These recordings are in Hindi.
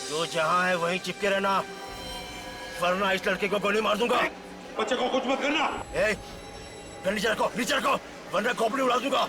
जो जहाँ है वहीं चिपके रहना, वरना इस लड़के को गोली मार दूंगा। बच्चे को कुछ मत करना। नीचे रखो, वरना खोपड़ी उड़ा दूंगा।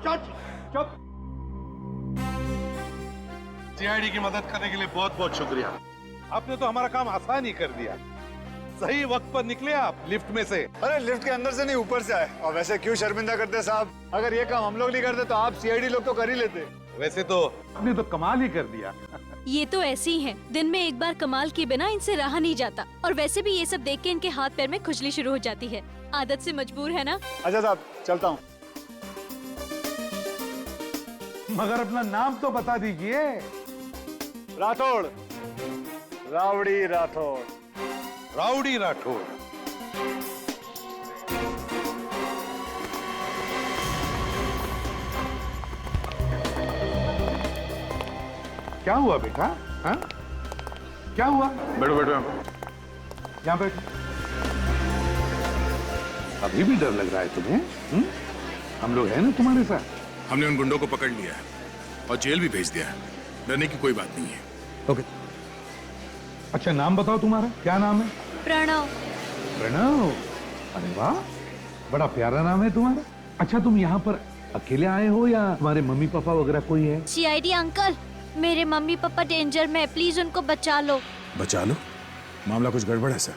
चल चुप। सीआईडी की मदद करने के लिए बहुत बहुत शुक्रिया। आपने तो हमारा काम आसान ही कर दिया। सही वक्त पर निकले आप लिफ्ट में से। अरे लिफ्ट के अंदर से नहीं, ऊपर से आए। और वैसे क्यों शर्मिंदा करते साहब, अगर ये काम हम लोग नहीं करते तो आप सीआईडी लोग तो कर ही लेते। वैसे तो आपने तो कमाल ही कर दिया। ये तो ऐसी ही हैं। दिन में एक बार कमाल किए बिना इनसे रहा नहीं जाता। और वैसे भी ये सब देख के इनके हाथ पैर में खुजली शुरू हो जाती है। आदत से मजबूर है ना। अच्छा साहब चलता हूँ। मगर अपना नाम तो बता दीजिए। राठौड़, रावड़ी राठौड़। राउडी राठौड़। क्या हुआ बेटा? हाँ? क्या हुआ? बैठो बैठो यहाँ बैठो। अभी भी डर लग रहा है तुम्हें? हम लोग हैं ना तुम्हारे साथ। हमने उन गुंडों को पकड़ लिया है और जेल भी भेज दिया है। डरने की कोई बात नहीं है। ओके। अच्छा नाम बताओ तुम्हारा, क्या नाम है? प्रणव। प्रणव? अरे वाह, बड़ा प्यारा नाम है तुम्हारा। अच्छा तुम यहाँ पर अकेले आए हो या तुम्हारे मम्मी पापा वगैरह कोई है? सीआईडी अंकल, मेरे मम्मी पापा डेंजर में, प्लीज उनको बचा लो। बचा लो? मामला कुछ गड़बड़ है सर।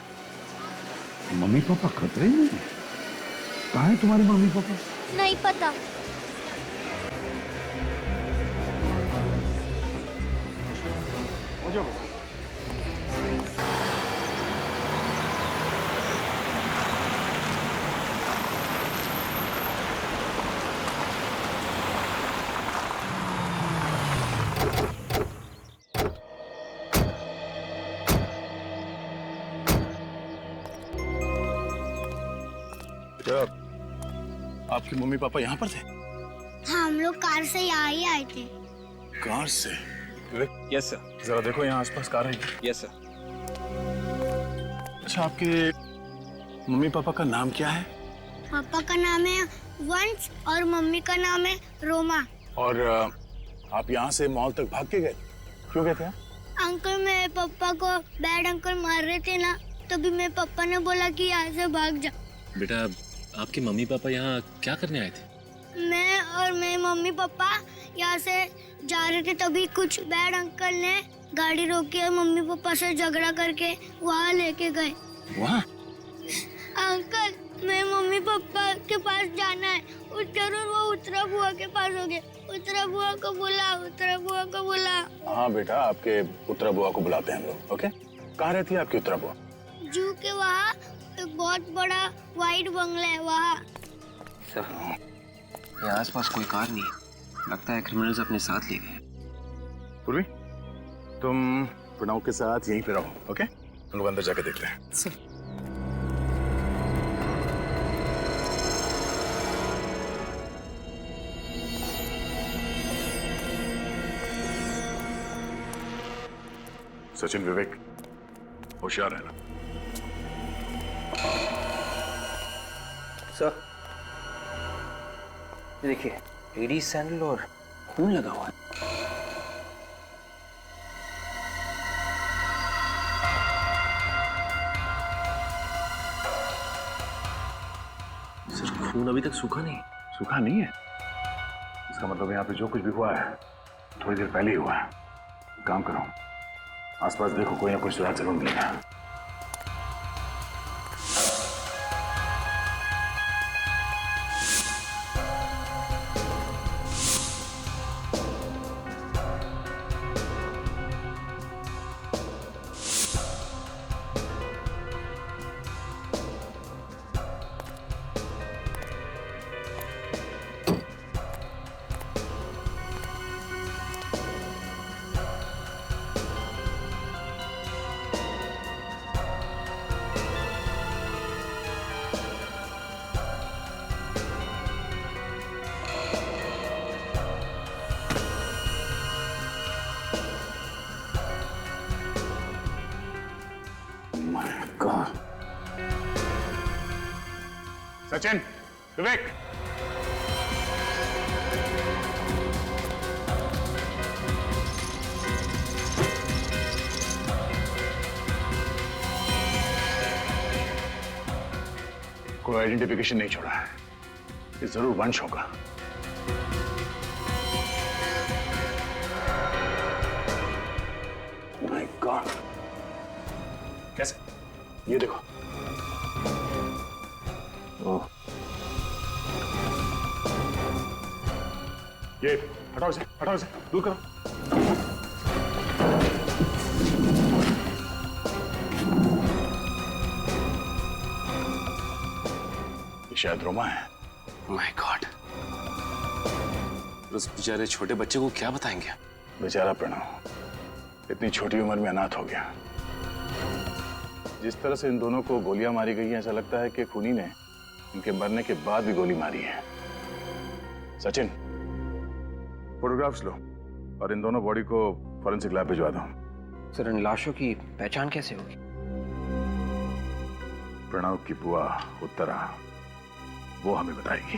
मम्मी पापा खतरे में? कहाँ है तुम्हारे मम्मी पापा? नहीं पता। आपके मम्मी पापा यहाँ पर थे? हाँ, हम लोग कार से यहाँ ही आए थे। कार से? Yes sir. जरा देखो यहाँ आसपास कार है। Yes sir. अच्छा आपके मम्मी पापा का नाम क्या है? पापा का नाम है वंश और मम्मी का नाम है रोमा। और आप यहाँ से मॉल तक भाग के गए? क्यों गए थे आप? अंकल मेरे पापा को बैड अंकल मार रहे थे ना, तभी मेरे पापा ने बोला कि यहाँ से भाग जा। बेटा आपके मम्मी पापा यहाँ क्या करने आए थे? मैं और मेरे मम्मी पापा यहाँ से जा रहे थे, तभी कुछ बैड अंकल ने गाड़ी रोकी और मम्मी पापा से झगड़ा करके वहाँ लेके गए। वहाँ? अंकल मेरे मम्मी पापा के पास जाना है। जरूर वो उत्तरा बुआ के पास हो गए। उत्तरा बुआ को बुला, उत्तरा बुआ को बुला। हाँ बेटा, आपके उत्तरा बुआ को बुलाते हैं हम लोग। ओके, कहाँ रहती है आपकी उत्तरा बुआ? जू के वहाँ एक बहुत बड़ा वाइट बंगला है वहाँ। सर ये आसपास कोई कार नहीं है, लगता है क्रिमिनल्स अपने साथ ले गए। पूर्वी, तुम प्रणव के साथ यहीं पे रहो। ओके, हम लोग अंदर जाके देखते हैं। सर सचिन, विवेक, होशियार रहना। सर देखिए, लेडीज सैंडल और खून लगा हुआ है। खून अभी तक सूखा नहीं। सूखा नहीं है? इसका मतलब यहाँ पे जो कुछ भी हुआ है थोड़ी देर पहले ही हुआ है। काम करो, आसपास देखो, कोई ना कोई सुराग जरूर मिलेगा। सचिन, विवेक, कोई आइडेंटिफिकेशन नहीं छोड़ा है। ये जरूर वंश होगा। माय गॉड, कैसे? ये देखो। ओह, ये हटाओ इसे, दूर करो। ये शायद रोमा है। माय गॉड, उस बेचारे छोटे बच्चे को क्या बताएंगे? बेचारा प्रणव इतनी छोटी उम्र में अनाथ हो गया। जिस तरह से इन दोनों को गोलियां मारी गई हैं, ऐसा लगता है कि खूनी ने इनके मरने के बाद भी गोली मारी है। सचिन, फोटोग्राफ्स लो और इन दोनों बॉडी को फॉरेंसिक लैब भिजवा दो। सर, इन लाशों की पहचान कैसे होगी? प्रणव की बुआ उत्तरा, वो हमें बताएगी।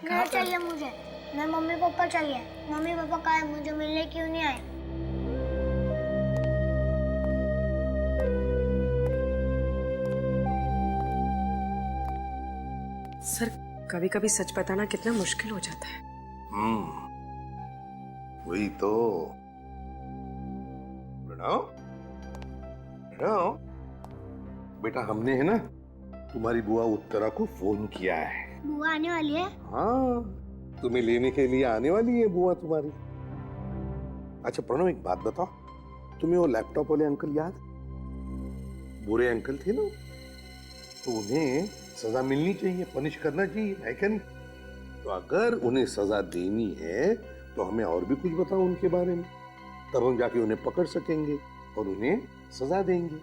घर चाहिए मुझे, मैं मम्मी पापा चाहिए। मम्मी पापा कहाँ है? मुझे मिलने क्यों नहीं आए? सर, कभी कभी सच बताना कितना मुश्किल हो जाता है। वही तो। प्रणव, प्रणव बेटा, हमने है ना तुम्हारी बुआ उत्तरा को फोन किया है। बुआ आने वाली है? हाँ, तुम्हें लेने के लिए आने वाली है बुआ तुम्हारी। अच्छा प्रणव, एक बात बताओ, तुम्हें वो लैपटॉप वाले अंकल याद? बुरे अंकल थे ना, तो उन्हें सजा मिलनी चाहिए, पनिश करना चाहिए, है क्या नहीं? तो अगर उन्हें सजा देनी है तो हमें और भी कुछ बताओ उनके बारे में, तब हम जाके उन्हें पकड़ सकेंगे और उन्हें सजा देंगे।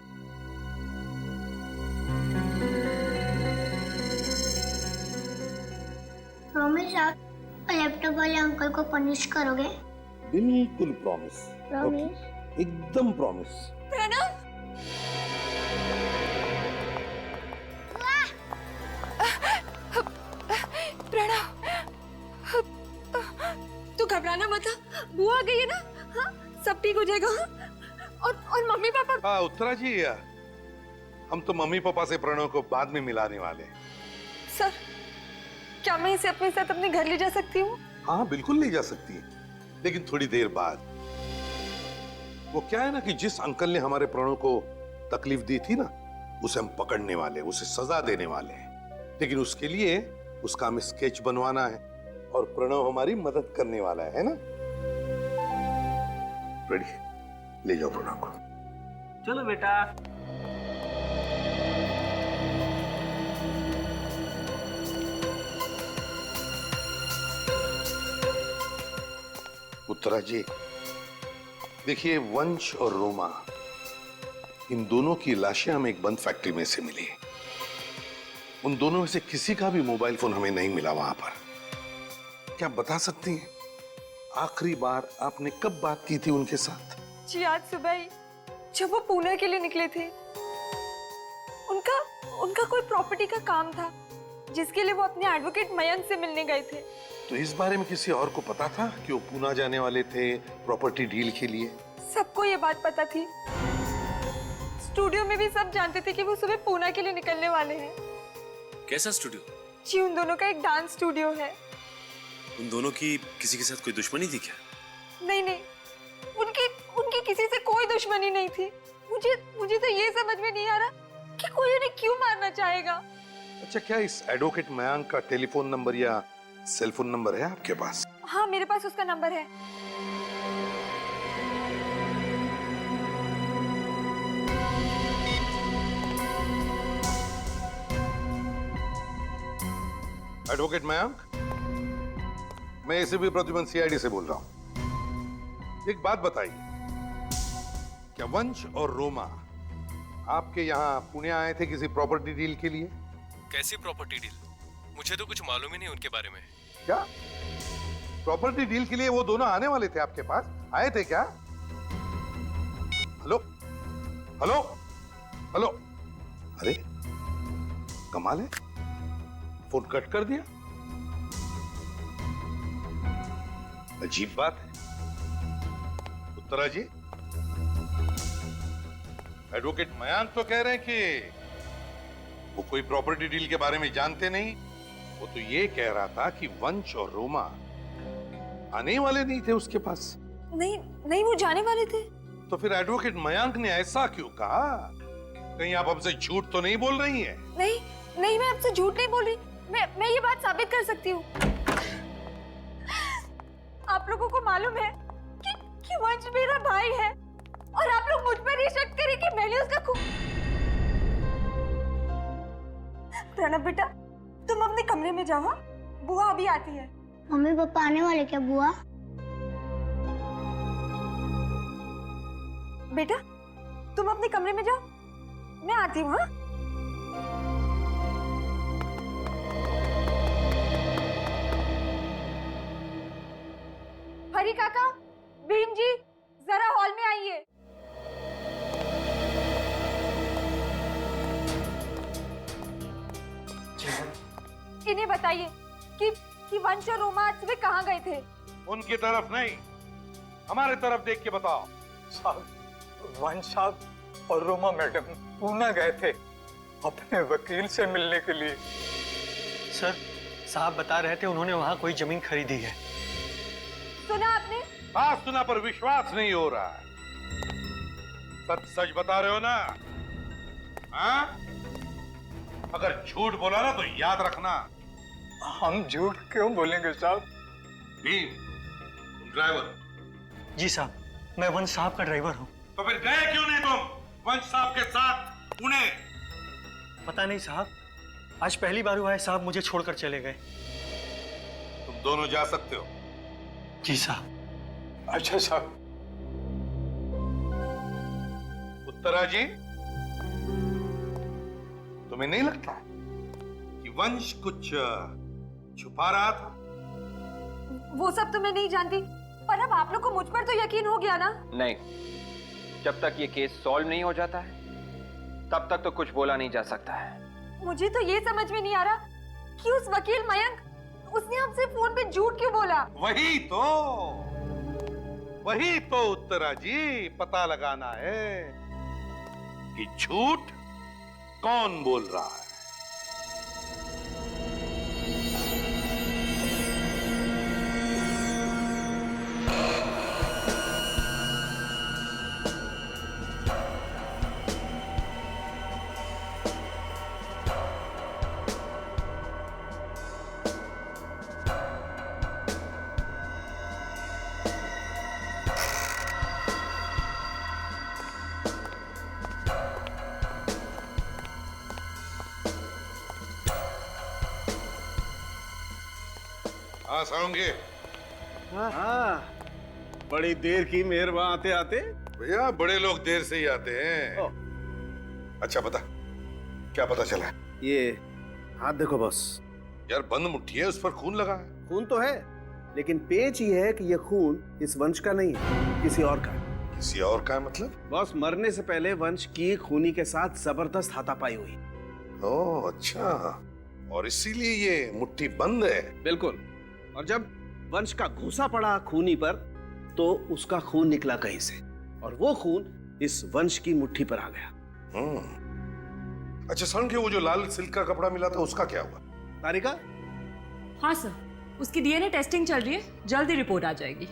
प्रॉमिस आप लैपटॉप वाले अंकल को पनिश करोगे? बिल्कुल प्रॉमिस। प्रॉमिस? एकदम प्रॉमिस। प्रणव, तू घबराना मत। बुआ आ गई है ना? हाँ, सब ठीक हो जाएगा। और मम्मी पापा? हाँ उत्तरा जी, हम तो मम्मी पापा से प्रणव को बाद में मिलाने वाले हैं। सर, क्या मैं इसे अपने साथ अपने घर ले जा सकती हूँ? हाँ बिल्कुल ले जा सकती है, लेकिन थोड़ी देर बाद। वो क्या है ना कि जिस अंकल ने हमारे प्रणव को तकलीफ दी थी ना, उसे हम पकड़ने वाले, उसे सजा देने वाले हैं। लेकिन उसके लिए उसका हमें स्केच बनवाना है और प्रणव हमारी मदद करने वाला है ना? रेडी, ले जाओ प्रणव को। चलो बेटा। उत्तरा जी, देखिए, वंश और रोमा, इन दोनों की लाशें हमें एक बंद फैक्ट्री में से मिली। उन दोनों में से किसी का भी मोबाइल फोन हमें नहीं मिला वहां पर। क्या बता सकती हैं आखिरी बार आपने कब बात की थी उनके साथ? जी आज सुबह ही, जब वो पुणे के लिए निकले थे। उनका कोई प्रॉपर्टी का काम था जिसके लिए वो अपने एडवोकेट मयंक से मिलने गए थे। तो इस बारे में किसी और को पता था कि वो पुणे जाने वाले थे प्रॉपर्टी डील के लिए? सबको ये बात पता थी। स्टूडियो में भी सब जानते थे कि वो सुबह पूना के लिए निकलने वाले हैं। कैसा स्टूडियो? जी उन दोनों का एक डांस स्टूडियो है। उन दोनों की किसी के साथ कोई दुश्मनी थी क्या? नहीं नहीं, उनकी किसी से कोई दुश्मनी नहीं थी। मुझे तो ये समझ में नहीं आ रहा कि कोई उन्हें क्यों मारना चाहेगा। अच्छा, क्या इस एडवोकेट मयांक का टेलीफोन नंबर या सेल फोन नंबर है आपके पास? हाँ, मेरे पास उसका नंबर है। एडवोकेट मयांक, मैं एसीपी प्रद्युमन सीआईडी से बोल रहा हूं। एक बात बताइए, क्या वंश और रोमा आपके यहाँ पुणे आए थे किसी प्रॉपर्टी डील के लिए? कैसी प्रॉपर्टी डील? मुझे तो कुछ मालूम ही नहीं उनके बारे में। क्या प्रॉपर्टी डील के लिए वो दोनों आने वाले थे आपके पास? आए थे क्या? हेलो हेलो हेलो, अरे कमाल है, फोन कट कर दिया। अजीब बात है। उत्तरा जी, एडवोकेट मयांक तो कह रहे हैं कि वो कोई प्रॉपर्टी डील के बारे में जानते नहीं। वो तो ये कह रहा था कि वंश और रोमा आने वाले नहीं थे उसके पास। नहीं, वो जाने वाले थे। तो फिर एडवोकेट मयांक ने ऐसा क्यों कहा? कहीं आप हमसे झूठ तो नहीं बोल रही हैं? नहीं, मैं आपसे झूठ नहीं बोल रही। मैं ये बात साबित कर सकती हूँ। आप लोगों को मालूम है कि वंश मेरा भाई है और आप लोग मुझ पर ये शक करें कि मैंने उसका खून। प्रणव बेटा, तुम अपने कमरे में जाओ, बुआ अभी आती है। मम्मी पापा आने वाले क्या बुआ? बेटा तुम अपने कमरे में जाओ, मैं आती हूँ। हाँ, हरी काका, भीम जी, जरा हॉल में आइए। इन्हें बताइए कि वंश और रोमा आज सुबह कहाँ गए थे? उनकी तरफ नहीं, हमारे तरफ देख के बताओ। साहब, वंश साहब और रोमा मैडम पूना गए थे अपने वकील से मिलने के लिए। सर, साहब बता रहे थे उन्होंने वहां कोई जमीन खरीदी है। सुना आपने? हाँ सुना, पर विश्वास नहीं हो रहा। सच सच बता रहे हो ना? हाँ? अगर झूठ बोला ना तो याद रखना। हम झूठ क्यों बोलेंगे साहब? भीम, तुम ड्राइवर? जी साहब, मैं वंश साहब का ड्राइवर हूँ। तो फिर गए क्यों नहीं तुम वंश साहब के साथ पुणे? पता नहीं साहब, आज पहली बार हुआ है साहब मुझे छोड़कर चले गए। तुम दोनों जा सकते हो। जी साहब। अच्छा साहब। उत्तरा जी, तुम्हें नहीं लगता कि वंश कुछ छुपा रहा था? वो सब तो मैं नहीं जानती, पर अब आप लोग को मुझ पर तो यकीन हो गया ना? नहीं, जब तक ये केस सॉल्व नहीं हो जाता है तब तक तो कुछ बोला नहीं जा सकता है। मुझे तो ये समझ में नहीं आ रहा कि उस वकील मयंक, उसने हमसे फोन पे झूठ क्यों बोला? वही तो उत्तरा जी पता लगाना है कि झूठ कौन बोल रहा है। हाँ सारंगी। हाँ, बड़ी देर की मेहरबान आते आते। भैया बड़े लोग देर से ही आते हैं। अच्छा बता, क्या पता चला? ये हाथ देखो बस। यार बंद मुट्ठी है, उस पर खून लगा है। खून तो है, लेकिन पेच ये है कि ये खून इस वंश का नहीं है, किसी और का है। किसी और का है मतलब? बॉस, मरने से पहले वंश की खूनी के साथ जबरदस्त हाथापाई हुई। ओह अच्छा, और इसीलिए ये मुट्ठी बंद है। बिल्कुल। और जब वंश का घूसा पड़ा खूनी पर तो उसका खून निकला कहीं से, और वो खून इस वंश की मुट्ठी पर आ गया। अच्छा सर, के वो जो लाल सिल्क का कपड़ा मिला था उसका क्या हुआ? तारिका? हाँ सर, उसकी डीएनए टेस्टिंग चल रही है, जल्दी रिपोर्ट आ जाएगी।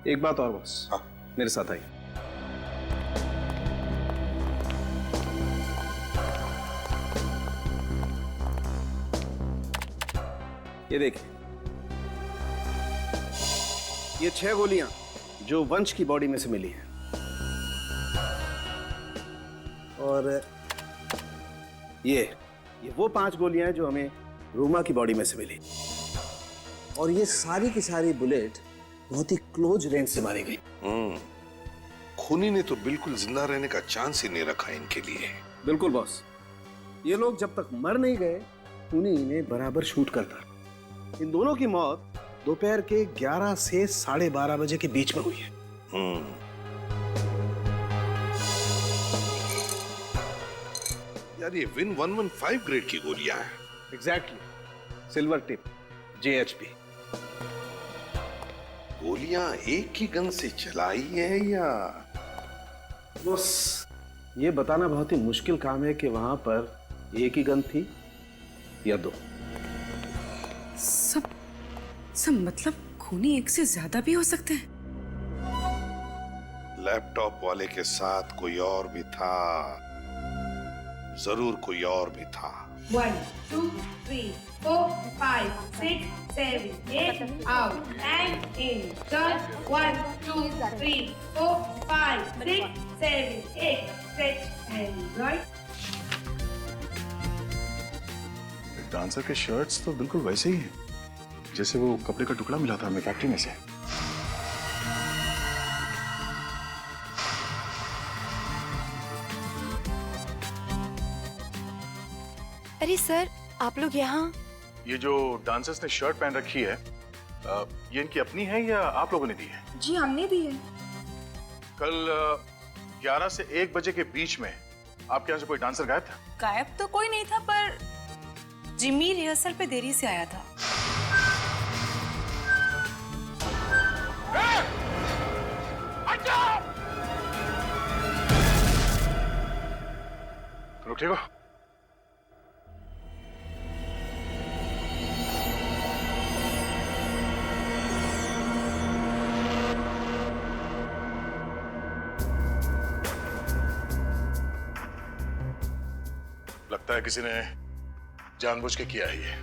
एक बात और बॉस, हाँ। मेरे साथ आइए। ये देखिए, ये 6 गोलियां जो वंश की बॉडी में से मिली हैं, और ये वो 5 गोलियां हैं जो हमें रूमा की बॉडी में से मिली, और ये सारी की सारी बुलेट बहुत ही क्लोज रेंज से मारी गई। खूनी ने तो बिल्कुल जिंदा रहने का चांस ही नहीं रखा इनके लिए। बिल्कुल बॉस, ये लोग जब तक मर नहीं गए खूनी इन्हें बराबर शूट करता। इन दोनों की मौत दोपहर के 11 से 12:30 बजे के बीच में हुई है। यार ये विन 115 ग्रेड की गोलियां हैं। Exactly, silver tip, JHP। गोलियां एक ही गन से चलाई है या? बस ये बताना बहुत ही मुश्किल काम है कि वहां पर एक ही गन थी या 2। सब मतलब खूनी एक से ज्यादा भी हो सकते हैं। लैपटॉप वाले के साथ कोई और भी था, जरूर कोई और भी था। 1 2 3 4 5 6 7 8 out and in. Turn 1 2 3 4 5 6 7 8 stretch and right. Dancer के शर्ट्स तो बिल्कुल वैसे ही हैं जैसे वो कपड़े का टुकड़ा मिला था हमें फैक्ट्री में से। अरे सर, आप लोग यहाँ? ये जो डांसर्स ने शर्ट पहन रखी है, ये इनकी अपनी है या आप लोगों ने दी है? जी हमने दी है। कल 11 से 1 बजे के बीच में आपके यहाँ से कोई डांसर गायब था? गायब तो कोई नहीं था, पर जिमी रिहर्सल पे देरी से आया था। तुम ठीक हो? लगता है किसी ने जानबूझ के किया है ये।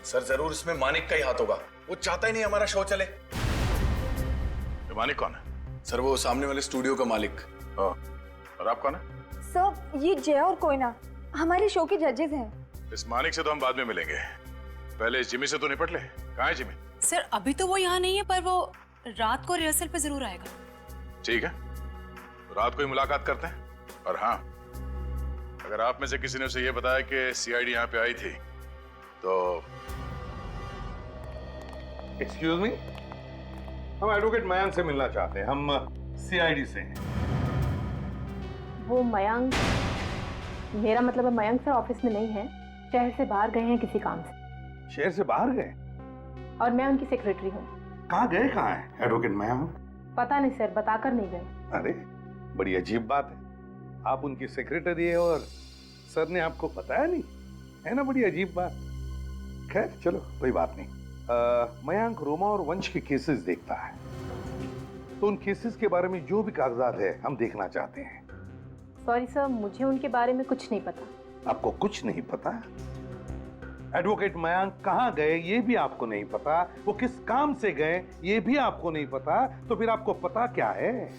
सर जरूर इसमें मानिक का ही हाथ होगा, वो चाहता ही नहीं हमारा शो चले। ये मानिक कौन है? सर वो सामने वाले स्टूडियो का मालिक। और आप कौन है? सर ये जय और कोयना हमारे शो के जजेस हैं। इस मानिक से तो हम बाद में मिलेंगे, पहले जिमी से तो निपट ले। कहाँ है जिमी? सर अभी तो वो यहाँ नहीं है, पर वो रात को रिहर्सल पे जरूर आएगा। ठीक है, रात को ही मुलाकात करते हैं। और हाँ, अगर आप में से किसी ने उसे ये बताया कि सीआईडी यहाँ पे आई थी तो एक्सक्यूज मी, हम एडवोकेट मयांक से मिलना चाहते हैं। हम सीआईडी से हैं। वो मयांक, मेरा मतलब है मयांक सर ऑफिस में नहीं है, शहर से बाहर गए हैं किसी काम से। शहर से बाहर गए? और मैं उनकी सेक्रेटरी हूँ। कहाँ गए, कहाँ है एडवोकेट मयांक? पता नहीं सर, बताकर नहीं गए। अरे बड़ी अजीब बात है, आप उनकी सेक्रेटरी है और सर ने आपको बताया नहीं, है ना? बड़ी अजीब बात। खैर चलो कोई बात नहीं। मयांक रोमा और वंश के केसेस देखता है, तो उन केसेस के बारे में जो भी कागजात है हम देखना चाहते हैं। सॉरी सर, मुझे उनके बारे में कुछ नहीं पता। आपको कुछ नहीं पता? एडवोकेट मयांक कहाँ गए ये भी आपको नहीं पता, वो किस काम से गए ये भी आपको नहीं पता, तो फिर आपको पता क्या है?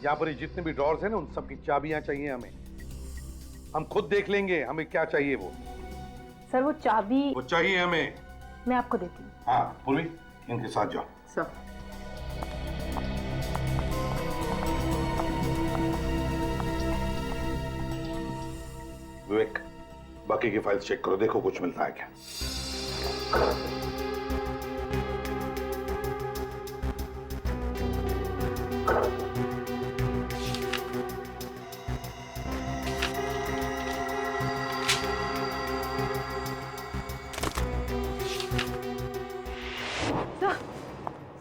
यहाँ पर जितने भी ड्रॉर्स हैं ना, उन सब की चाबियां चाहिए हमें। हम खुद देख लेंगे हमें क्या चाहिए वो। सर वो चाबी वो चाहिए हमें। मैं आपको देती हूँ। हाँ पूर्वी, इनके साथ जाओ। सर विवेक, बाकी की फाइल्स चेक करो, देखो कुछ मिलता है क्या।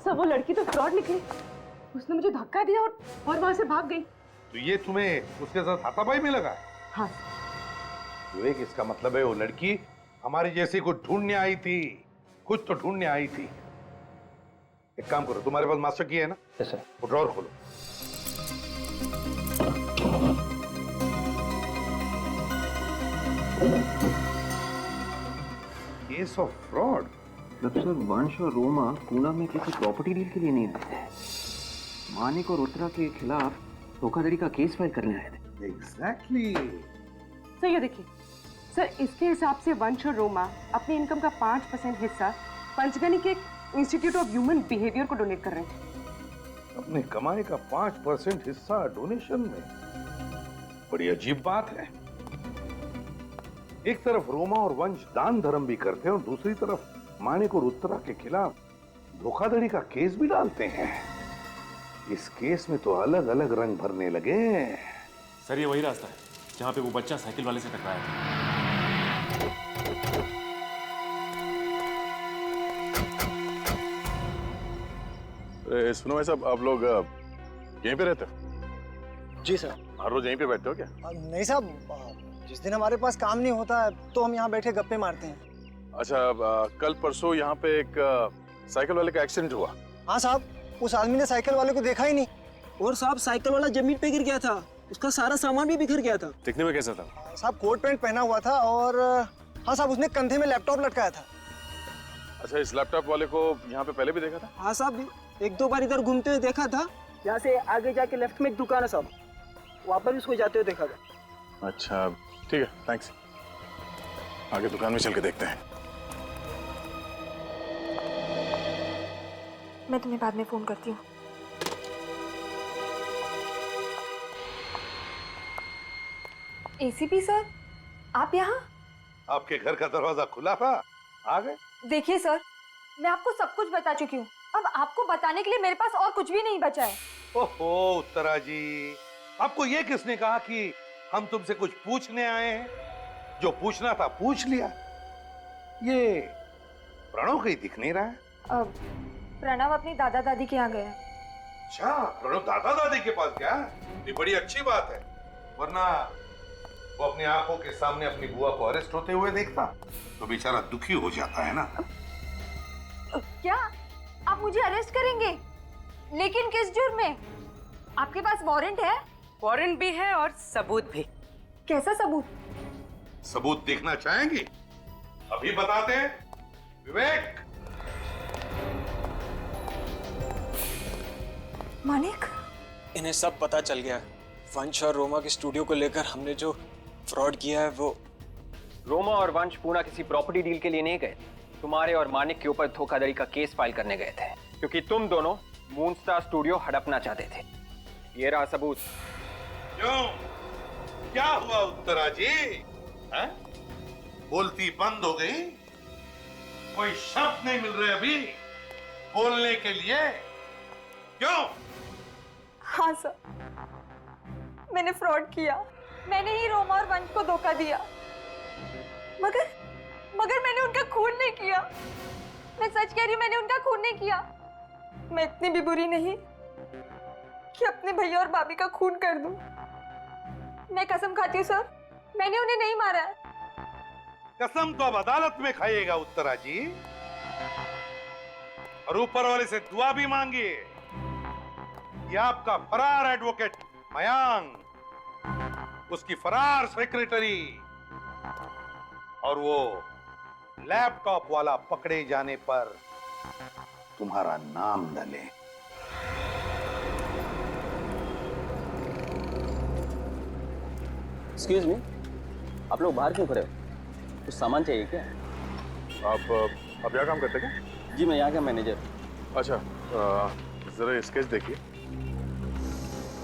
सर वो लड़की तो फ्रॉड निकली। उसने मुझे धक्का दिया और वहां से भाग गई। तो ये तुम्हें उसके साथ हाथापाई में लगा है? हाँ। विवेक, इसका मतलब है वो लड़की हमारी जैसी को ढूंढने आई थी, कुछ तो ढूंढने आई थी। एक काम करो, तुम्हारे पास मास्टर की है ना? Yes sir. वो ड्रॉर खोलो। Case of fraud. मतलब सर, वंश और रोमा पूना में किसी प्रॉपर्टी डील के लिए नहीं आए थे, मानिक और उत्तरा के खिलाफ धोखाधड़ी का केस फाइल करने आए थे। एग्जैक्टली। सर ये देखिए सर, इसके हिसाब से वंश और रोमा अपनी इनकम का 5% हिस्सा पंचगनी के इंस्टीट्यूट ऑफ ह्यूमन बिहेवियर को डोनेट कर रहे हैं। अपने कमाई का 5% हिस्सा डोनेशन में? बड़ी अजीब बात है। एक तरफ रोमा और वंश दान धर्म भी करते हैं और दूसरी तरफ मानिक और उत्तरा के खिलाफ धोखाधड़ी का केस भी डालते हैं। इस केस में तो अलग अलग रंग भरने लगे। सर, ये वही रास्ता है जहाँ पे वो बच्चा साइकिल वाले से टकराया था। सुनो भाई साहब, आप लोग यहीं पे रहते हो? जी सर। हर रोज यहीं पे बैठते हो क्या? नहीं साहब, जिस दिन हमारे पास काम नहीं होता है तो हम यहाँ बैठे गप्पे मारते हैं। अच्छा, कल परसों यहाँ पे एक साइकिल वाले का एक्सीडेंट हुआ। हाँ साहब, उस आदमी ने साइकिल वाले को देखा ही नहीं। और साहब, साइकिल वाला जमीन पे गिर गया था, उसका सारा सामान भी बिखर गया था। दिखने में कैसा था? साहब, कोट पैंट पहना हुआ था और हाँ साहब, उसने कंधे में लैपटॉप लटकाया था। अच्छा, इस लैपटॉप वाले को यहाँ पे पहले भी देखा था? हाँ साहब, एक दो बार इधर घूमते हुए देखा था। यहाँ से आगे जाके लेफ्ट में एक दुकान है साहब, वहाँ पर भी उसको जाते हुए देखा था। अच्छा ठीक है, थैंक्स। आगे दुकान में चल के देखते हैं। मैं तुम्हें बाद में फोन करती हूँ। एसीपी सर, आप यहाँ? आपके घर का दरवाजा खुला था, आ गए। देखिए सर, मैं आपको सब कुछ बता चुकी हूँ। अब आपको बताने के लिए मेरे पास और कुछ भी नहीं बचा है। ओहो उत्तरा जी, आपको ये किसने कहा कि हम तुमसे कुछ पूछने आए हैं? जो पूछना था पूछ लिया। ये प्रणव कहीं दिख नहीं रहा है। प्रणव अपनी दादा दादी के यहाँ गया। अच्छा, प्रणव दादा दादी के पास गया? ये बड़ी अच्छी बात है, वरना वो अपनी आंखों के सामने अपनी बुआ को अरेस्ट होते हुए देखता तो बेचारा दुखी हो जाता है ना। क्या आप मुझे अरेस्ट करेंगे? लेकिन किस जुर्म में? आपके पास वारंट है? वारंट भी है और सबूत भी। कैसा सबूत? सबूत देखना चाहेंगे? अभी बताते हैं। विवेक। मानिक, इन्हें सब पता चल गया। वंश और रोमा के स्टूडियो को लेकर हमने जो फ्रॉड किया है वो। रोमा और वंश पूना किसी प्रॉपर्टी डील के लिए नहीं गए, तुम्हारे और मानिक के ऊपर धोखाधड़ी का केस फाइल करने गए थे, क्योंकि तुम दोनों मूनस्टार स्टूडियो हड़पना चाहते थे। ये रहा सबूत। क्यों, क्या हुआ उत्तरा जी? है? बोलती बंद हो गई? कोई शब्द नहीं मिल रहे अभी बोलने के लिए? क्यों? हाँ सर, मैंने फ्रॉड किया। मैंने ही रोमा और वंश को धोखा दिया। मगर मैंने उनका खून नहीं किया। मैं सच कह रही हूँ, मैंने उनका खून नहीं किया। मैं इतनी भी बुरी नहीं कि अपने भैया और भाभी का खून कर दूं। मैं कसम खाती हूँ सर, मैंने उन्हें नहीं मारा है। कसम तो अब अदालत में खाइएगा उत्तरा जी, और ऊपर वाले से दुआ भी मांगिए कि आपका फरार एडवोकेट मयांक, उसकी फरार सेक्रेटरी और वो लैपटॉप वाला पकड़े जाने पर तुम्हारा नाम न ले। एक्सक्यूज मी, आप लोग बाहर क्यों खड़े हो? कुछ सामान चाहिए क्या? आप यहाँ काम करते क्या? जी, मैं यहाँ का मैनेजर। अच्छा, जरा स्केच देखिए।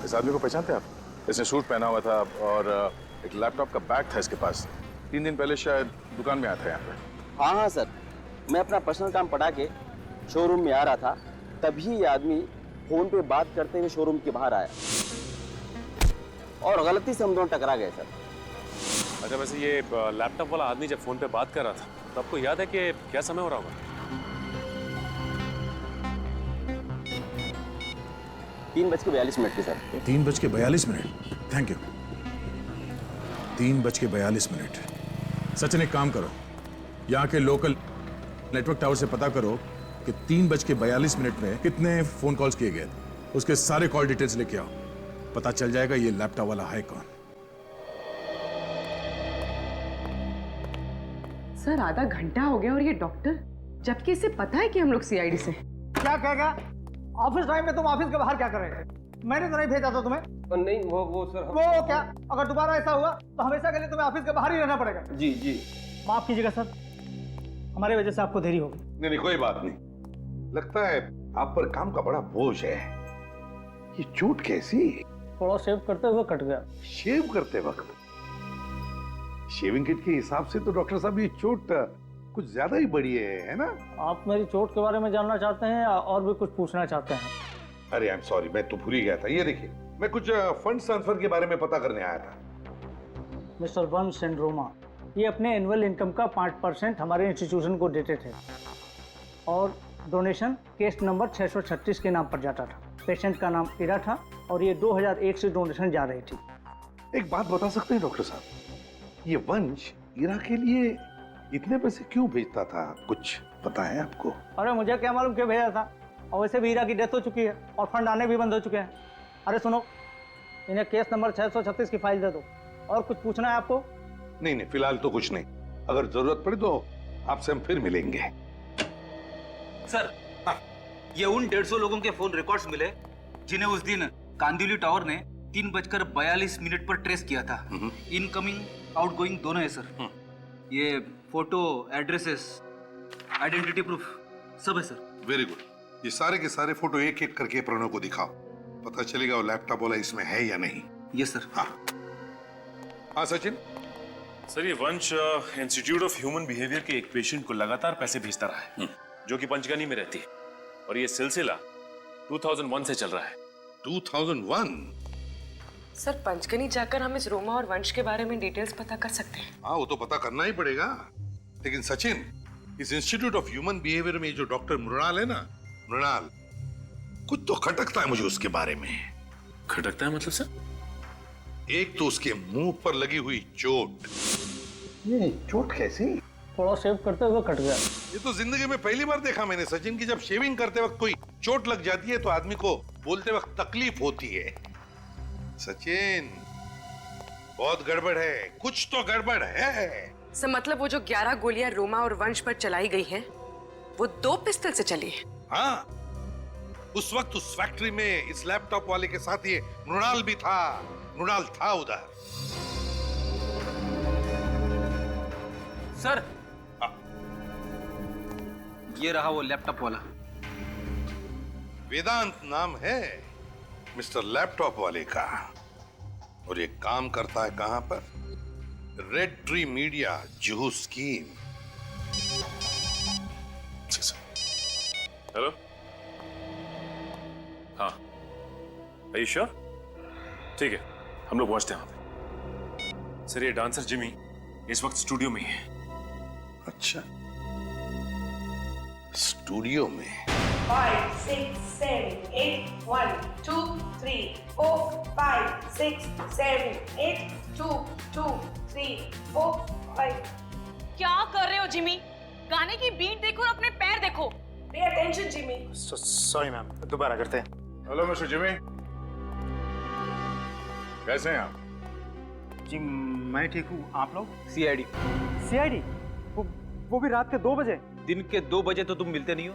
इस आदमी को पहचानते हैं आप? इसने सूट पहना हुआ था और एक लैपटॉप का बैग था इसके पास। 3 दिन पहले शायद दुकान में आया था यहाँ पे। हाँ सर, मैं अपना पर्सनल काम पटा के शोरूम में आ रहा था, तभी ये आदमी फोन पे बात करते हुए शोरूम के बाहर आया और गलती से हम दोनों टकरा गए सर। अच्छा, वैसे ये लैपटॉप वाला आदमी जब फोन पे बात कर रहा था तो आपको याद है कि क्या समय हो रहा होगा? 3:42 की सर। 3:42। Thank you. 3:42। सचिन एक काम करो, यहाँ के लोकल नेटवर्क टावर से पता करो कि 3:42 में कितने फोन कॉल्स किए गए थे। उसके सारे कॉल डिटेल्स लेके आओ, पता चल जाएगा ये लैपटॉप वाला है कौन। सर आधा घंटा हो गया और ये डॉक्टर, जबकि इसे पता है कि हम लोग सीआईडी से। क्या कहेगा? ऑफिस टाइम में तुम ऑफिस के बाहर क्या कर रहे थे? मैंने तो नहीं भेजा था तुम्हें। नहीं वो सर। वो क्या? अगर दोबारा ऐसा हुआ तो हमेशा के लिए तुम्हें ऑफिस के बाहर ही रहना पड़ेगा। जी जी। माफ कीजिएगा सर, हमारी वजह से आपको देरी होगी। नहीं कोई बात नहीं। लगता है आप पर काम का बड़ा बोझ है। ये चोट कैसी? थोड़ा शेव करते हुए कट गया। शेव करते वक्त? शेविंग किट के हिसाब से तो डॉक्टर साहब ये चोट कुछ ज्यादा ही बड़ी है ना? आप मेरी चोट के बारे में जानना चाहते हैं या और भी कुछ पूछना चाहते हैं? अरे आई एम सॉरी, मैं तो भूल ही गया था। ये देखिए, मैं कुछ फंड ट्रांसफर के बारे में पता करने आया था। मिस्टर वंश एंड रोमा, ये अपने एनुअल इनकम का 5% हमारे इंस्टीट्यूशन को देते थे और डोनेशन केस नंबर 636 के नाम पर जाता था। पेशेंट का नाम इरा था और ये 2001 से डोनेशन जा रही थी। एक बात बता सकते हैं डॉक्टर साहब, ये वंश इरा के लिए इतने पैसे क्यों भेजता था? कुछ पता है आपको? अरे मुझे क्या मालूम क्यों भेजा था, और वैसे भी हीरा की डेथ हो चुकी है और फंड आने भी बंद हो चुके हैं। अरे सुनो, इन्हें केस नंबर 636 की फाइल दे दो। और कुछ पूछना है आपको? नहीं फिलहाल तो कुछ नहीं। अगर जरूरत पड़ी तो आपसे हम फिर मिलेंगे। सर ये उन 150 लोगों के फोन रिकॉर्ड्स मिले जिन्हें उस दिन कांदिवली टावर ने 3:42 पर ट्रेस किया था। इनकमिंग आउटगोइंग दोनों है सर। ये फोटो, एड्रेसेस, आइडेंटिटी प्रूफ सब है सर। Very good. ये सारे के सारे फोटो एक एक करके प्रणव को दिखाओ, पता चलेगा वो लैपटॉप वाला इसमें है या नहीं। Yes sir. हाँ सचिन। सर ये वंश इंस्टीट्यूट ऑफ ह्यूमन बिहेवियर के एक पेशेंट को लगातार पैसे भेजता रहा है, जो कि पंचगनी में रहती है, और ये सिलसिला 2001 से चल रहा है। 2001? सर पंचगनी जाकर हम इस रोमा और वंश के बारे में डिटेल्स पता कर सकते हैं। हाँ वो तो पता करना ही पड़ेगा। लेकिन सचिन, इस इंस्टीट्यूट ऑफ ह्यूमन बिहेवियर में जो डॉक्टर मृणाल है ना, मृणाल, कुछ तो खटकता है मुझे उसके बारे में। खटकता है मतलब सर? एक तो उसके मुंह पर लगी हुई चोट। ये चोट कैसी? थोड़ा शेव करते हुए कट गया। ये तो जिंदगी में पहली बार देखा मैंने सचिन की जब शेविंग करते वक्त कोई चोट लग जाती है तो आदमी को बोलते वक्त तकलीफ होती है। सचिन बहुत गड़बड़ है, कुछ तो गड़बड़ है। सर मतलब वो जो 11 गोलियां रोमा और वंश पर चलाई गई हैं, वो 2 पिस्टल से चली है। हाँ, उस वक्त उस फैक्ट्री में इस लैपटॉप वाले के साथ ये मृणाल भी था। मृणाल था उधर। सर ये रहा वो लैपटॉप वाला। वेदांत नाम है मिस्टर लैपटॉप वाले का, और ये काम करता है कहां पर? Red tree media Juhu scheme. Hello, हाँ आर यू श्योर? ठीक है, हम लोग पहुंचते हैं वहां पे। सर ये डांसर जिमी इस वक्त स्टूडियो में ही है। अच्छा, स्टूडियो में? 5, 6, 7, 8, 1, 2, 3, 4, 5, 6, 7, 8, 2, 2, 3, 4, 5। क्या कर रहे हो जिमी? गाने की बीट देखो और अपने पैर देखो। Pay attention, Jimmy. Sorry ma'am, दोबारा करते हैं। हेलो मिस्टर जिमी, कैसे हैं आप? जी मैं ठीक हूँ, आप लोग? सीआईडी। सीआईडी? वो भी रात के 2 बजे? दिन के 2 बजे तो तुम मिलते नहीं हो,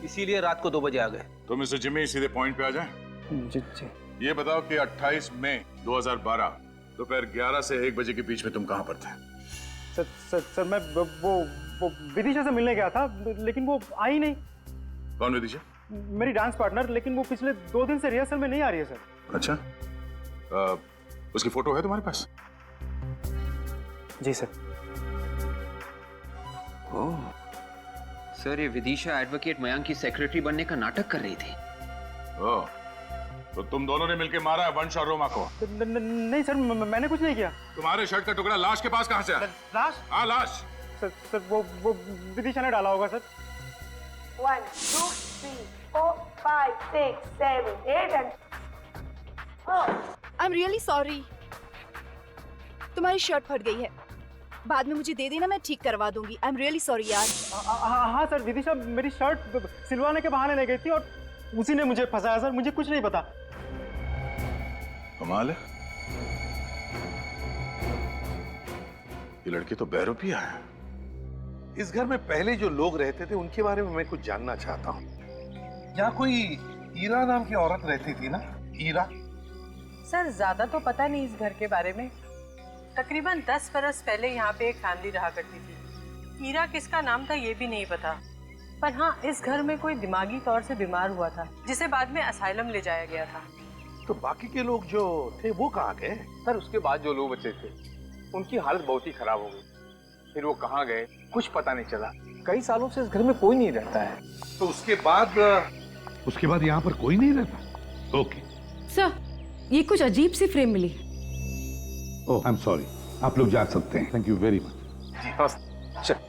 इसीलिए रात को 2 बजे आ गए। तो मिस्टर जिमी सीधे पॉइंट पे आ जाएं। जी जी। ये बताओ कि 28 मई 2012 दोपहर 11 से 1 बजे के बीच में तुम कहां पर थे? सर मैं वो विदिशा से मिलने गया था, लेकिन वो आई नहीं। कौन विदिशा? मेरी डांस पार्टनर, लेकिन वो पिछले 2 दिन से रिहर्सल में नहीं आ रही है सर। अच्छा, उसकी फोटो है तुम्हारे पास? जी सर। ओह सर, ये विदिशा एडवोकेट मयंक की सेक्रेटरी बनने का नाटक कर रही थी। ओह, तो तुम दोनों ने मिलकर मारा है वंश और रोमा को? नहीं सर, मैंने कुछ नहीं किया। तुम्हारे शर्ट का टुकड़ा लाश के पास कहां से आया? लाश? हाँ लाश। सर वो विदिशा ने डाला होगा sir. 1, 2, 3, 4, 5, 6, 7, 8 and I am really sorry. तुम्हारी शर्ट फट गई है, बाद में मुझे दे देना, मैं ठीक करवा दूंगी। आई एम रियली सॉरी यार। हाँ सर, विदिशा मेरी शर्ट सिलवाने के बहाने ले गई थी और उसी ने मुझे फंसाया सर, मुझे कुछ नहीं पता। कमाल है, ये लड़की तो बहरूपिया है। इस घर में पहले जो लोग रहते थे उनके बारे में मैं कुछ जानना चाहता हूँ। यहाँ कोई ईरा नाम की औरत रहती थी ना? ईरा? सर ज्यादा तो पता नहीं इस घर के बारे में। तकरीबन 10 बरस पहले यहाँ पे एक फैमिली रहा करती थी। ईरा किसका नाम था ये भी नहीं पता, पर हाँ इस घर में कोई दिमागी तौर से बीमार हुआ था जिसे बाद में असाइलम ले जाया गया था। तो बाकी के लोग जो थे वो कहाँ गए? सर उसके बाद जो लोग बचे थे उनकी हालत बहुत ही खराब हो गई, फिर वो कहाँ गए कुछ पता नहीं चला। कई सालों से इस घर में कोई नहीं रहता है। तो उसके बाद यहाँ पर कोई नहीं रहता? ओके सर, ये कुछ अजीब सी फ्रेम मिली। ओह आई एम सॉरी, आप लोग जा सकते हैं। Thank you very much. चल।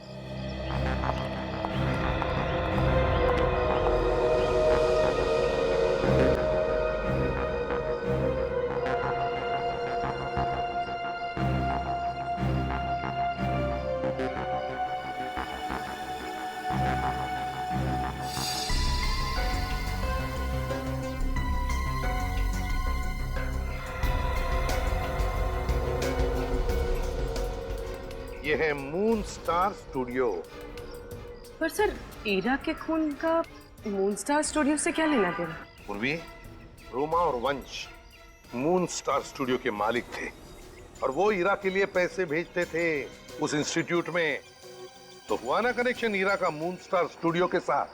ये है मून स्टार स्टूडियो। पर सर ईरा के खून का मून स्टार स्टूडियो से क्या लेना देना? पूर्वी, रोमा और वंश मून स्टार स्टूडियो के मालिक थे और वो ईरा के लिए पैसे भेजते थे उस इंस्टीट्यूट में। तो हुआ ना कनेक्शन ईरा का मून स्टार स्टूडियो के साथ।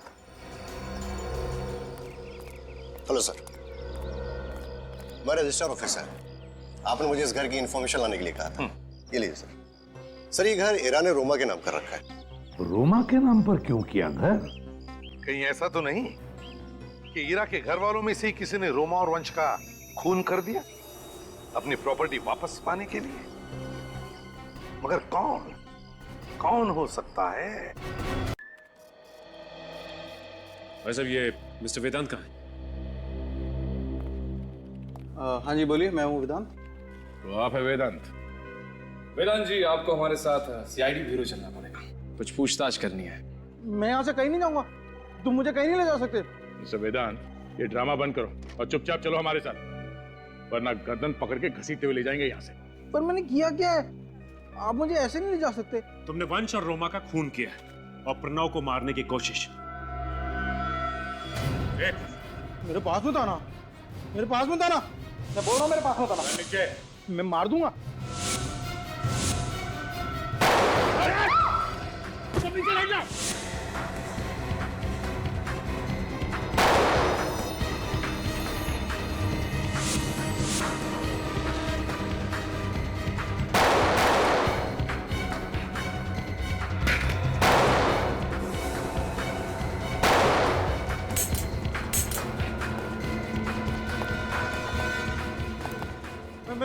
हेलो सर, मैं रजिस्ट्रार ऑफिसर। आपने मुझे इस घर की इंफॉर्मेशन लाने के लिए कहा था। ये लीजिए सर। सर ये घर ईरा ने रोमा के नाम कर रखा है। रोमा के नाम पर क्यों किया घर? कहीं ऐसा तो नहीं कि ईरा के घर वालों में से ही किसी ने रोमा और वंश का खून कर दिया अपनी प्रॉपर्टी वापस पाने के लिए? मगर कौन हो सकता है? भाई साहब, ये मिस्टर वेदांत कहाँ है? हाँ जी बोलिए, मैं हूँ वेदांत। तो आप है वेदांत? वेदांत जी, आपको हमारे साथ सीआईडी ब्यूरो चलना पड़ेगा, कुछ पूछताछ करनी है। मैं यहाँ से कहीं नहीं जाऊंगा, तुम मुझे कहीं नहीं ले जा सकते। मिस्टर वेदांत, ये ड्रामा बंद करो और चुपचाप चलो हमारे साथ, वरना गर्दन पकड़ के घसीटते हुए ले जाएंगे यहाँ से। पर मैंने किया क्या है? आप मुझे ऐसे नहीं ले जा सकते। तुमने वंश और रोमा का खून किया और प्रणव को मारने की कोशिश। मेरे पास मत आना, मेरे पास मत आना, मैं बोल रहा हूँ मेरे पास मत आना, मैं मार दूंगा।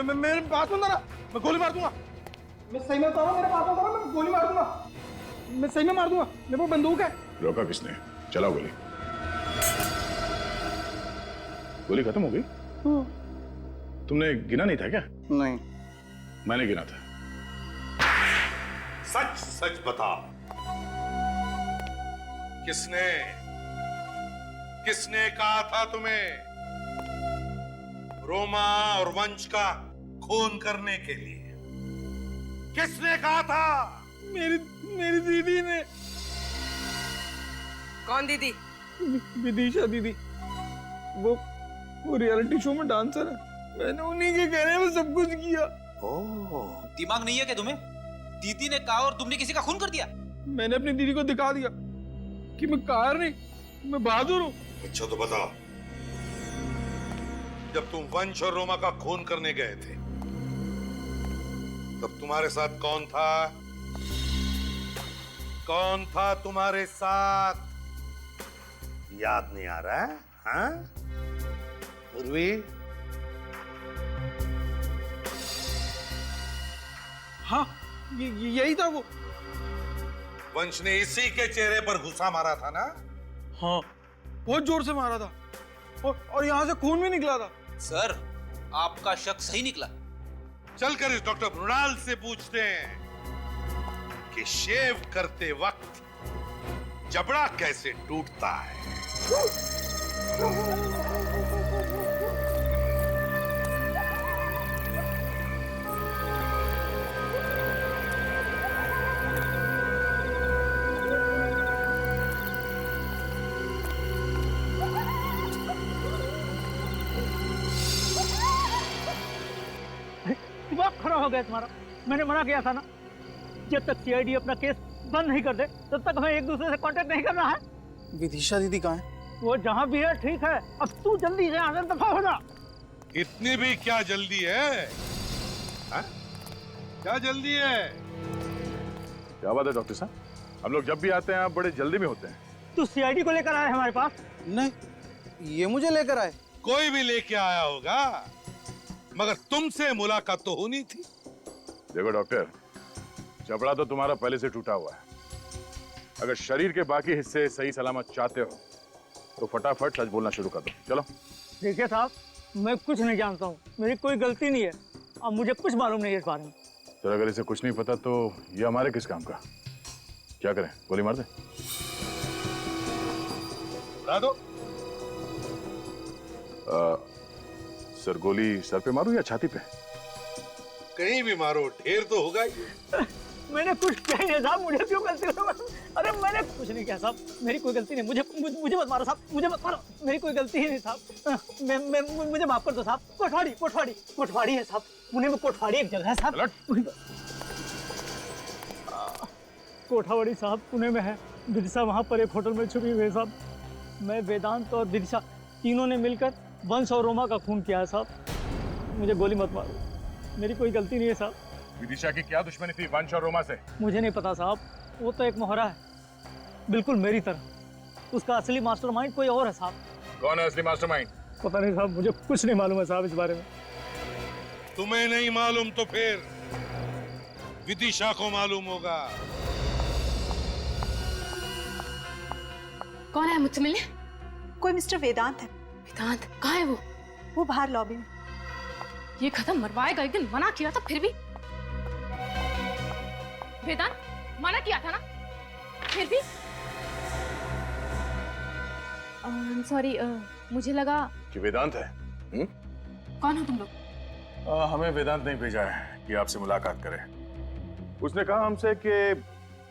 मेरे पास मत आना, मैं गोली मार दूंगा। मैं सही में बता रहा हूँ, मेरे पास मत आना, मैं गोली मार दूंगा। मैं सही में मार दूंगा, मेरे पास बंदूक है। रोका किसने? चलाओ गोली। गोली खत्म हो गई? तुमने गिना नहीं था क्या? नहीं, मैंने गिना था। सच सच बता, किसने कहा था तुम्हें रोमा और वंश का खून करने के लिए? किसने कहा था? मेरी दीदी ने। कौन दीदी? विदिशा दीदी, वो रियलिटी शो में डांसर है। मैंने उन्हीं के कहने में सब कुछ किया। दिमाग नहीं है क्या तुम्हें? दीदी ने कहा और तुमने किसी का खून कर दिया? मैंने अपनी दीदी को दिखा दिया कि मैं कार नहीं, मैं बहादुर हूँ। अच्छा तो बताओ, जब तुम वंश और रोमा का खून करने गए थे तब तुम्हारे साथ कौन था? कौन था तुम्हारे साथ? याद नहीं आ रहा है? हाँ? उर्वी? हाँ, यही था वो। वंश ने इसी के चेहरे पर घुसा मारा था ना? हाँ, बहुत जोर से मारा था और यहाँ से खून भी निकला था। सर, आपका शक सही निकला। चलकर इस डॉक्टर मृणाल से पूछते हैं कि शेव करते वक्त जबड़ा कैसे टूटता है। दिमाग खराब हो गया तुम्हारा। मैंने मना किया था ना, जब तक सीआईडी अपना केस बंद नहीं कर दे तब तक हमें एक दूसरे से कांटेक्ट नहीं करना है। विदिशा दीदी कहाँ है? वो जहाँ भी है ठीक है, अब तू जल्दी से आगे दफा हो जा। इतनी भी क्या जल्दी है? हा? क्या जल्दी है? क्या बात है डॉक्टर साहब, हम लोग जब भी आते हैं आप बड़े जल्दी में होते हैं। तू सीआईडी को लेकर आया हमारे पास? नहीं, ये मुझे लेकर आए। कोई भी लेके आया होगा, मगर तुमसे मुलाकात तो होनी थी। देखो डॉक्टर, जबड़ा तो तुम्हारा पहले से टूटा हुआ है। अगर शरीर के बाकी हिस्से सही सलामत चाहते हो तो फटाफट सच बोलना शुरू कर दो। चलो। देखिए साहब, मैं कुछ नहीं जानता हूँ, मेरी कोई गलती नहीं है। अब मुझे कुछ मालूम नहीं है इस बारे में। तो अगर इसे कुछ नहीं पता तो ये हमारे किस काम का? क्या करें, गोली मार दे? मार दो। सर, गोली सर पे मारूं या छाती पे? कहीं भी मारो, ढेर तो होगा ही। मैंने कुछ किया नहीं साहब, मुझे क्यों गलती हो? अरे मैंने कुछ नहीं किया साहब, मेरी कोई गलती नहीं। मुझे मत मारो साहब, मुझे मत मारो, मेरी कोई गलती ही नहीं साहब। मुझे माफ कर दो साहब। कोठवाड़ी है साहब, पुणे में कोठवाड़ी एक जगह है साहब। कोठावाड़ी साहब पुणे में है। विदिशा वहाँ पर एक होटल में छुपी हुई है साहब। मैं, वेदांत और विदिशा तीनों ने मिलकर वंश और रोमा का खून किया है साहब। मुझे गोली मत मारो, मेरी कोई गलती नहीं है साहब। विदिशा की क्या दुश्मनी थी वंश और रोमा से? मुझे नहीं पता साहब, वो तो एक मोहरा है, बिल्कुल मेरी तरह। उसका असली मास्टरमाइंड कोई और है साहब। कौन है असली मास्टरमाइंड? पता नहीं साहब, मुझे कुछ नहीं मालूम है साहब इस बारे में। तुम्हें नहीं मालूम तो फिर विदिशा को मालूम होगा। कौन है मुझसे मिलने? कोई मिस्टर वेदांत है। वेदांत कहाँ है वो बाहर लॉबी में। ये खत्म मरवाएगा, एक दिन मना किया था फिर भी। वेदांत, मना किया था ना, फिर भी। सॉरी, मुझे लगा कि वेदांत है। कौन हो तुम लोग? हमें वेदांत नहीं भेजा है कि आपसे मुलाकात करें। उसने कहा हमसे कि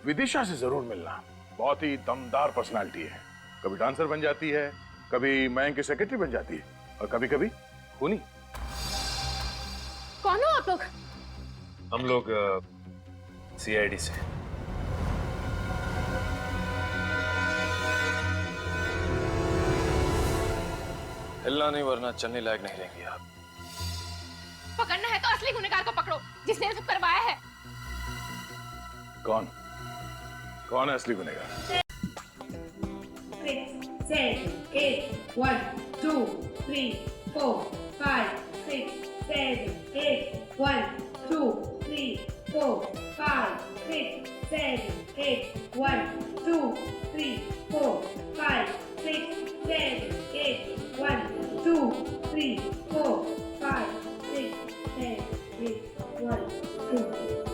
विदिशा से जरूर मिलना। बहुत ही दमदार पर्सनालिटी है, कभी डांसर बन जाती है, कभी मयंक की सेक्रेटरी बन जाती है और कभी कभी खूनी। कौन हो आप लोग? हम लोग सीआईडी से। हिलना नहीं वरना चलने लायक नहीं रहेंगे आप। पकड़ना है तो असली गुनहगार को पकड़ो, जिसने ये सब करवाया है। कौन कौन है असली गुनहगार? 6, 7, 8, 1, 2, 3, 4, 5, 6, 7, 8, 1, 2, 3, 4, 5, 6, 7, 8, 1, 2, 3, 4, 5, 6, 7, 8, 1, 2, 3, 4, 5, 6, 7, 8, 1, 2,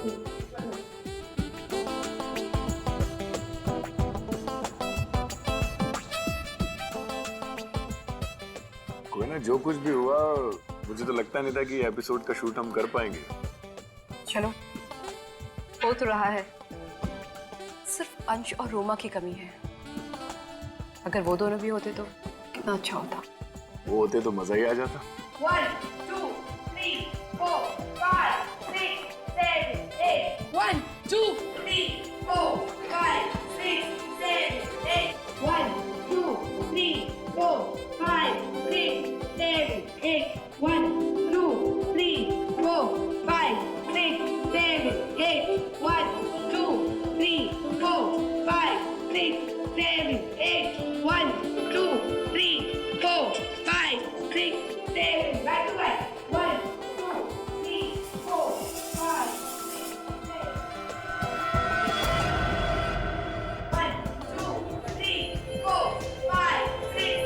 3, 4. कोई ना, जो कुछ भी हुआ मुझे तो लगता नहीं था कि एपिसोड का शूट हम कर पाएंगे। चलो, हो तो रहा है, सिर्फ अंश और रोमा की कमी है। अगर वो दोनों भी होते तो कितना अच्छा होता। वो होते तो मजा ही आ जाता। 1, 2, 3, 4, 5, 6, 7, 8. 1, 2, 3, 4, 5, 6, 7, 8. 1, 2, 3, 4, 5, 6, 7, 8. 1, 2, 3, 4, 5, 6, 7, 8. 1, 2, 3, 4, 5, 6, 7, 8. 1, 2, 3, 4, 5, 6, 7. Back to back. 1, 2, 3, 4, 5, 6, 7. 1, 2, 3, 4, 5, 6,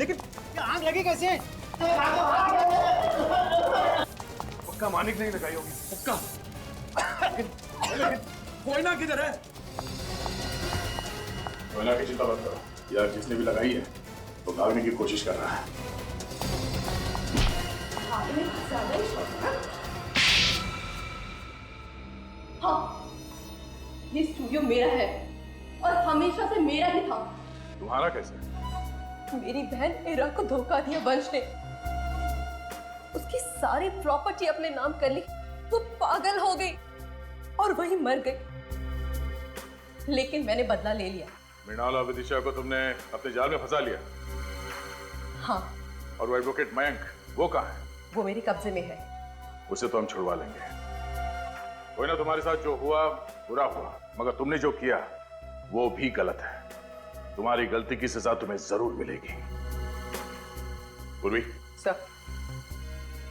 लेकिन ये आग लगी कैसे? पक्का मानिक नहीं लगाई होगी। पक्का। लेकिन कोयना किधर है? कोयना की चिंता मत करो यार, जिसने भी लगाई है वो भागने की कोशिश कर रहा है। हाँ, ये स्टूडियो मेरा है और हमेशा से मेरा ही था। तुम्हारा कैसे? मेरी बहन इरा को धोखा दिया वंश ने, उसकी सारी प्रॉपर्टी अपने नाम कर ली। वो पागल हो गई और वही मर गई। लेकिन मैंने बदला ले लिया। मृणाल और विदिशा को तुमने अपने जाल में फंसा लिया। हाँ। और वो एडवोकेट मयंक, वो कहाँ है? वो मेरे कब्जे में है। उसे तो हम छुड़वा लेंगे। कोई ना, तुम्हारे साथ जो हुआ बुरा हुआ, मगर तुमने जो किया वो भी गलत है। तुम्हारी गलती की सजा तुम्हें जरूर मिलेगी। पूर्वी सर,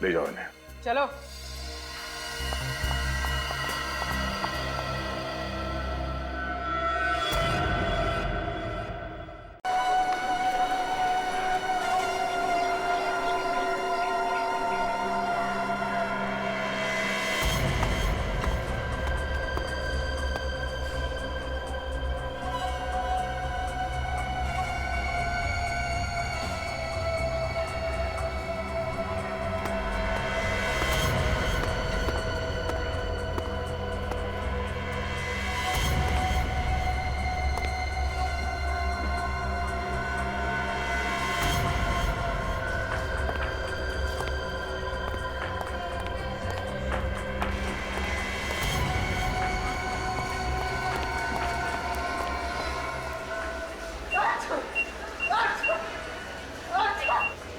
ले जाओ इन्हें। चलो।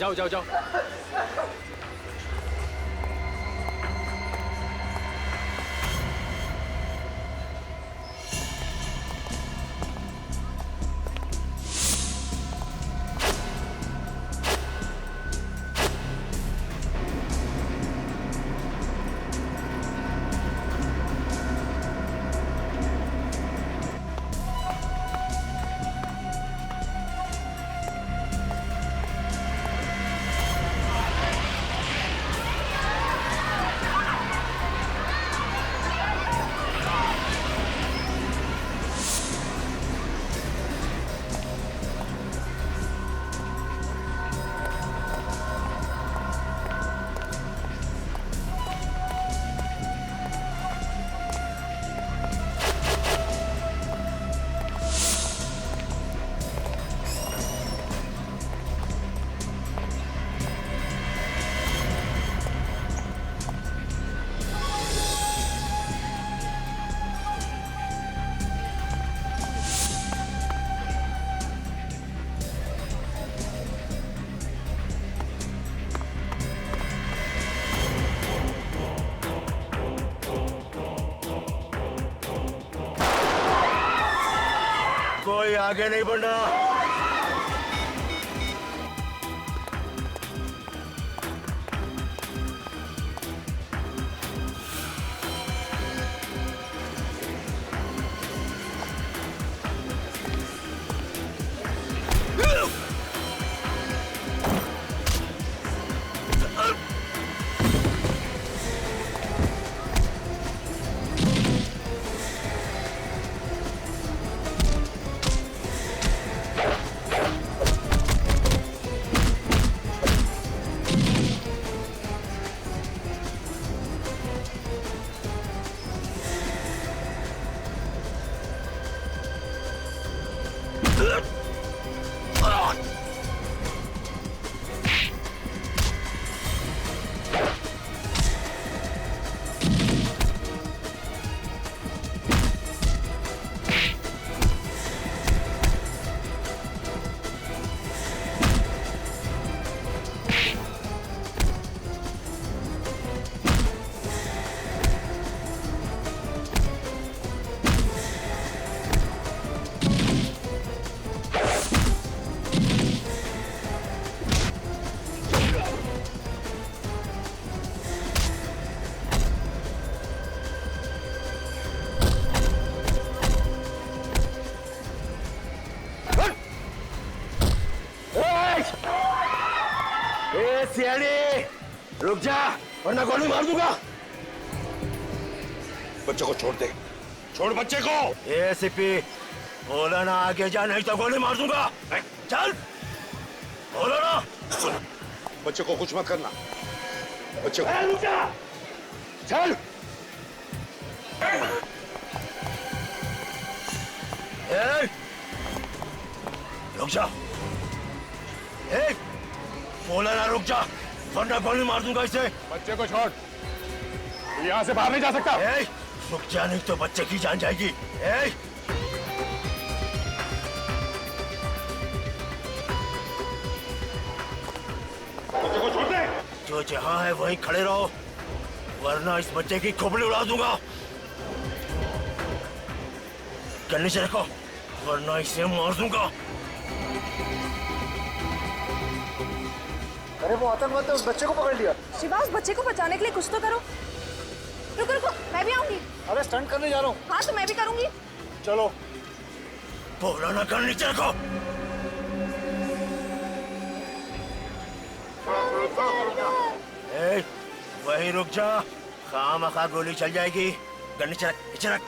जाओ जाओ जाओ। कोई आगे नहीं बढ़ना। ए सियाड़ी, रुक जा वरना गोली मार दूंगा। बच्चे को छोड़ दे, छोड़ बच्चे को। ए सीपी, बोला ना आगे जा नहीं तो गोली मार दूंगा। चल, बोलो ना। बच्चे को कुछ मत करना, बच्चे को। रुक जा, चल। ए, रुक जा। ए, बोला ना रुक जा वरना गोली मार दूंगा इसे। बच्चे को छोड़, यहाँ से बाहर नहीं जा सकता। ए, रुक जा नहीं तो बच्चे की जान जाएगी। ए, बच्चे को छोड़ दे। जो जहां है वहीं खड़े रहो वरना इस बच्चे की खोपड़ी उड़ा दूंगा। गन्ने से रखो वरना इसे मार दूंगा। अरे वो आतंकवादी ने उस बच्चे को पकड़ लिया। शिवा, उस बच्चे को बचाने के लिए कुछ तो करो। रुको रुको, मैं भी आऊंगी। अरे स्टंट करने जा रहा हूँ। हाँ तो मैं भी करूंगी। चलो। बोला ना गन नीचे रखो। ए, वहीं रुक जा, खामखा गोली चल जाएगी। गन नीचे रख, नीचे रख।